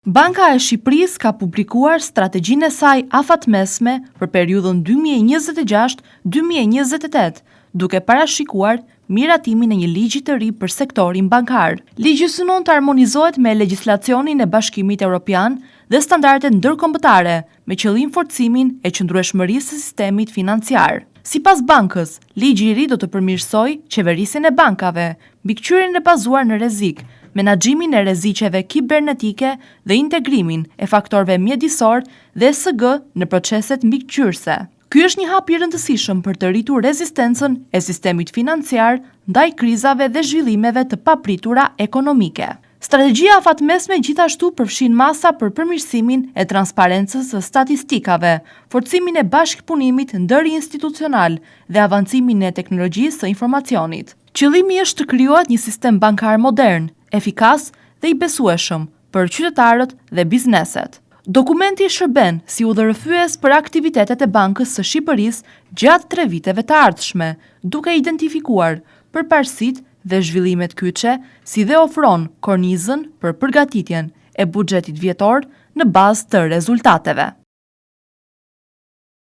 Banka e Shqipërisë ka publikuar strategjinë e saj afatmesme për periudhën 2026-2028, duke parashikuar miratimin e një ligji të ri për sektorin bankar. Ligji synon të harmonizohet me legjislacionin e Bashkimit Evropian dhe standardet ndërkombëtare, me qëllim forcimin e qëndrueshmërisë së sistemit financiar. Sipas bankës, ligji i ri do të përmirësojë qeverisjen e bankave, mbikëqyrjen e bazuar në rrezik, menaxhimin e rreziqeve kibernetike dhe integrimin e faktorëve mjedisor dhe ESG në proceset mbikëqyrëse. Ky është një hap i rëndësishëm për të rritur rezistencën e sistemit financiar ndaj krizave dhe zhvillimeve të papritura ekonomike. Strategjia afatmesme gjithashtu përfshin masa për përmirësimin e transparencës së statistikave, forcimin e bashkëpunimit ndërinstitucional dhe avancimin e teknologjisë së informacionit. Qëllimi është të krijohet një sistem bankar modern, efikas dhe i besueshëm për qytetarët dhe bizneset. Dokumenti shërben si udhërrëfyes për aktivitetet e Bankës së Shqipërisë gjatë 3 viteve të ardhshme, duke identifikuar përparësitë dhe zhvillimet kyçe, si dhe ofron kornizën për përgatitjen e buxhetit vjetor në bazë të rezultateve.